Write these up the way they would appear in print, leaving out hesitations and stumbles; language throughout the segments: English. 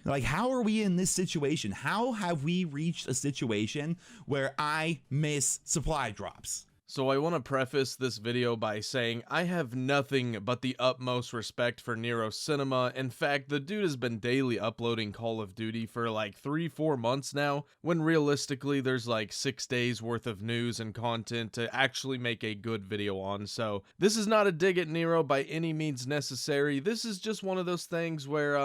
Like, how are we in this situation? How have we reached a situation where I miss supply drops? So I want to preface this video by saying I have nothing but the utmost respect for NerosCinema. In fact, the dude has been daily uploading Call of Duty for like 3-4 months now, when realistically there's like 6 days worth of news and content to actually make a good video on. So this is not a dig at Nero by any means necessary. This is just one of those things where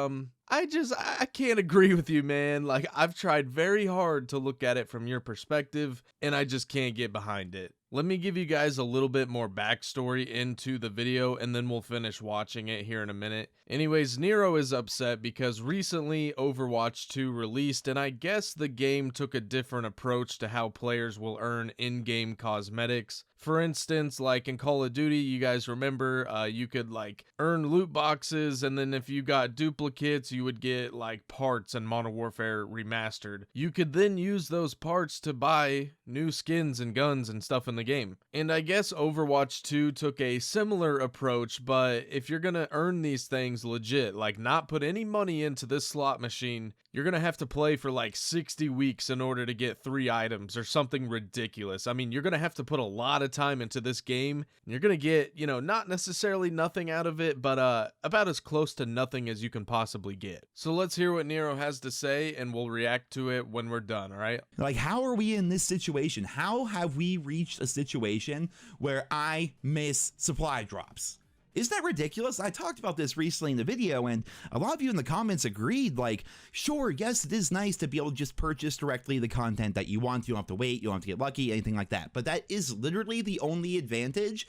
I can't agree with you, man. Like, I've tried very hard to look at it from your perspective, and I just can't get behind it. Let me give you guys a little bit more backstory into the video, and then we'll finish watching it here in a minute. Anyways, Nero is upset because recently Overwatch 2 released, and I guess the game took a different approach to how players will earn in-game cosmetics. For instance, like in Call of Duty, you guys remember you could like earn loot boxes, and then if you got duplicates, you would get like parts in Modern Warfare Remastered. You could then use those parts to buy new skins and guns and stuff in the game. And I guess Overwatch 2 took a similar approach, but if you're gonna earn these things legit, like not put any money into this slot machine, you're gonna have to play for like 60 weeks in order to get 3 items or something ridiculous. I mean, you're gonna have to put a lot of time into this game, and you're gonna get, you know, not necessarily nothing out of it, but about as close to nothing as you can possibly get. So let's hear what Nero has to say, and we'll react to it when we're done, alright? Like, how are we in this situation? How have we reached a situation where I miss supply drops? Isn't that ridiculous? I talked about this recently in the video, and a lot of you in the comments agreed, like, sure, yes, it is nice to be able to just purchase directly the content that you want. You don't have to wait, you don't have to get lucky, anything like that. But that is literally the only advantage,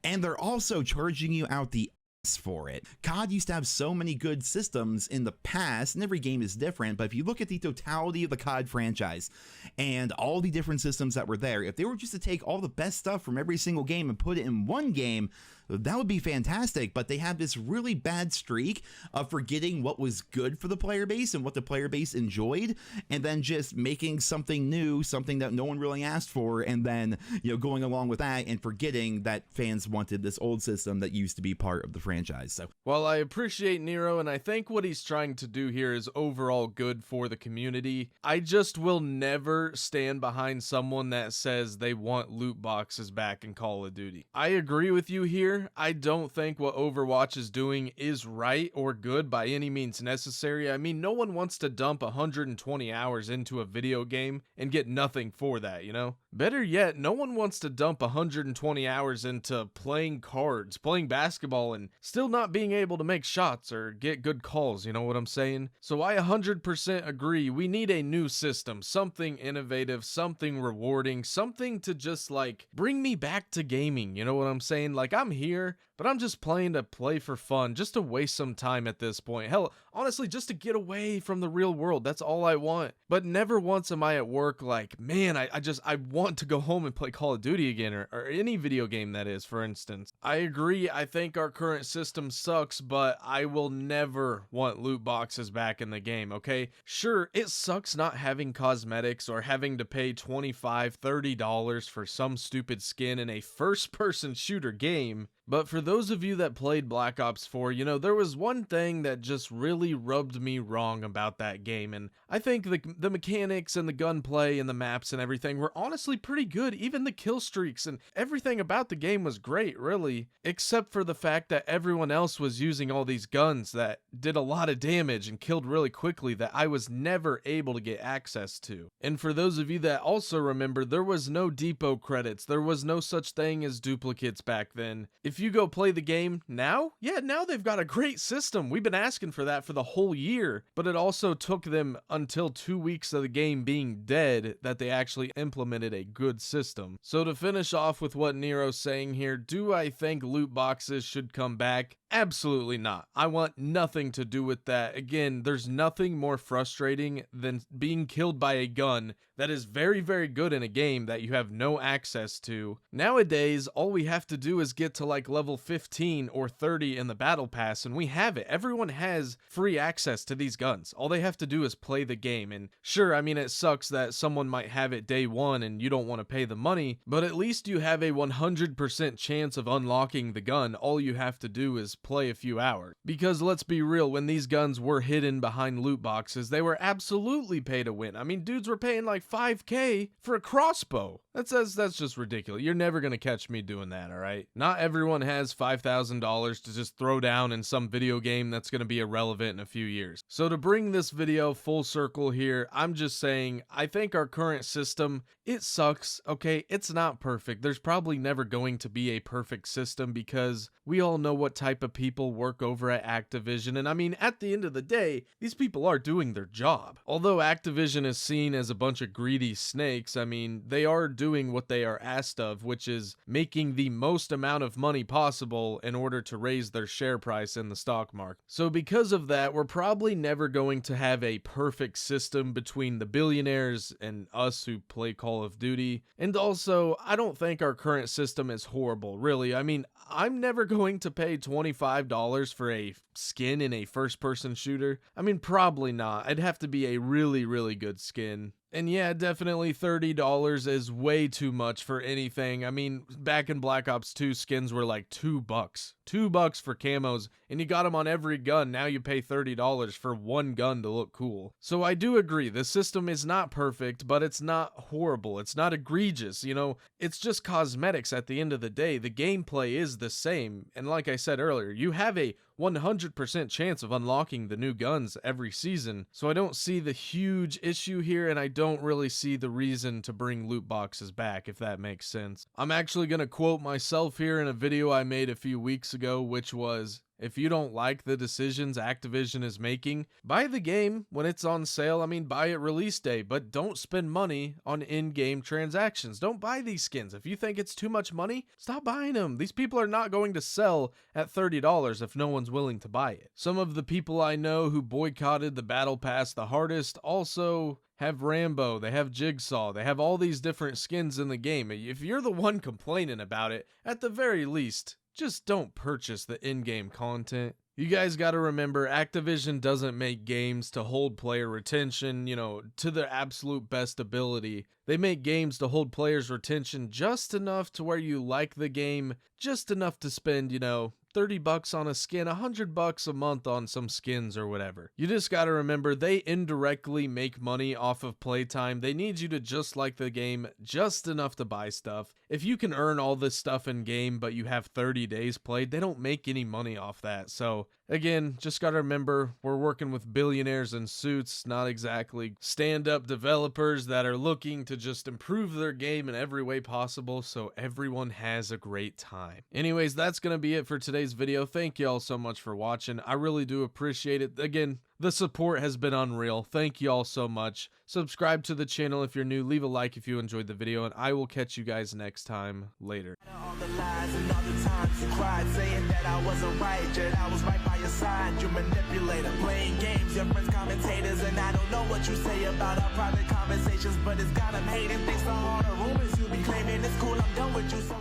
and they're also charging you out the ass for it. COD used to have so many good systems in the past, and every game is different, but if you look at the totality of the COD franchise and all the different systems that were there, if they were just to take all the best stuff from every single game and put it in one game, that would be fantastic. But they have this really bad streak of forgetting what was good for the player base and what the player base enjoyed, and then just making something new, something that no one really asked for, and then, you know, going along with that and forgetting that fans wanted this old system that used to be part of the franchise. So, well, I appreciate Nero, and I think what he's trying to do here is overall good for the community. I just will never stand behind someone that says they want loot boxes back in Call of Duty. I agree with you here. I don't think what Overwatch is doing is right or good by any means necessary. I mean, no one wants to dump 120 hours into a video game and get nothing for that, you know? Better yet, no one wants to dump 120 hours into playing cards, playing basketball, and still not being able to make shots or get good calls, you know what I'm saying? So I 100% agree, we need a new system, something innovative, something rewarding, something to just like bring me back to gaming, you know what I'm saying? Like, I'm here, but I'm just playing to play for fun, just to waste some time at this point. Hell, honestly, just to get away from the real world, that's all I want. But never once am I at work like, man, I want to go home and play Call of Duty again, or any video game that is, for instance. I agree, I think our current system sucks, but I will never want loot boxes back in the game, okay? Sure, it sucks not having cosmetics or having to pay $25, $30 for some stupid skin in a first-person shooter game, but for those of you that played Black Ops 4, you know, there was one thing that just really rubbed me wrong about that game, and I think the mechanics and the gunplay and the maps and everything were honestly pretty good. Even the kill streaks and everything about the game was great, really, except for the fact that everyone else was using all these guns that did a lot of damage and killed really quickly that I was never able to get access to. And for those of you that also remember, there was no depot credits, there was no such thing as duplicates back then. If you go play the game now, yeah, now they've got a great system. We've been asking for that for the whole year, but it also took them until 2 weeks of the game being dead that they actually implemented a good system. So to finish off with what Nero's saying here, do I think loot boxes should come back? Absolutely not. I want nothing to do with that. Again, there's nothing more frustrating than being killed by a gun that is very, very good in a game that you have no access to. Nowadays, all we have to do is get to like like level 15 or 30 in the battle pass, and we have it. Everyone has free access to these guns. All they have to do is play the game. And sure, I mean, it sucks that someone might have it day one and you don't want to pay the money, but at least you have a 100% chance of unlocking the gun. All you have to do is play a few hours. Because let's be real, when these guns were hidden behind loot boxes, they were absolutely pay to win. I mean, dudes were paying like 5K for a crossbow. That's just ridiculous. You're never gonna catch me doing that, all right? Not everyone has $5,000 to just throw down in some video game that's gonna be irrelevant in a few years. So to bring this video full circle here, I'm just saying, I think our current system, it sucks, okay? It's not perfect. There's probably never going to be a perfect system because we all know what type of people work over at Activision. And I mean, at the end of the day, these people are doing their job. Although Activision is seen as a bunch of greedy snakes, I mean, they are doing what they are asked of, which is making the most amount of money possible in order to raise their share price in the stock market. So because of that, we're probably never going to have a perfect system between the billionaires and us who play Call of Duty. And also, I don't think our current system is horrible, really. I mean, I'm never going to pay $25 for a skin in a first-person shooter. I mean, probably not. It'd have to be a really, really good skin. And yeah, definitely $30 is way too much for anything. I mean, back in Black Ops 2, skins were like $2. $2 for camos, and you got them on every gun. Now you pay $30 for one gun to look cool. So I do agree, the system is not perfect, but it's not horrible. It's not egregious, you know? It's just cosmetics at the end of the day. The gameplay is the same, and like I said earlier, you have a 100% chance of unlocking the new guns every season, so I don't see the huge issue here, and I don't really see the reason to bring loot boxes back, if that makes sense. I'm actually gonna quote myself here in a video I made a few weeks ago, which was, if you don't like the decisions Activision is making, buy the game when it's on sale. I mean, buy it release day, but don't spend money on in-game transactions. Don't buy these skins. If you think it's too much money, stop buying them. These people are not going to sell at $30 if no one's willing to buy it. Some of the people I know who boycotted the Battle Pass the hardest also have Rambo, they have Jigsaw, they have all these different skins in the game. If you're the one complaining about it, at the very least, just don't purchase the in-game content. You guys gotta remember, Activision doesn't make games to hold player retention, you know, to their absolute best ability. They make games to hold players' retention just enough to where you like the game, just enough to spend, you know, $30 on a skin, $100 a month on some skins or whatever. You just gotta remember, they indirectly make money off of playtime. They need you to just like the game just enough to buy stuff. If you can earn all this stuff in game, but you have 30 days played, they don't make any money off that. So again, just gotta remember, we're working with billionaires in suits, not exactly stand-up developers that are looking to just improve their game in every way possible so everyone has a great time. Anyways, that's gonna be it for today's video. Thank you all so much for watching. I really do appreciate it. Again, the support has been unreal. Thank you all so much. Subscribe to the channel if you're new. Leave a like if you enjoyed the video, and I will catch you guys next time. Later. All the lies and all the times you cried, saying that I wasn't right, yet I was right by your side. You manipulator, playing games, your friends commentators, and I don't know what you say about our private conversations, but it's got them hating. Thanks for all the rumors you be claiming. It's cool, I'm done with you, so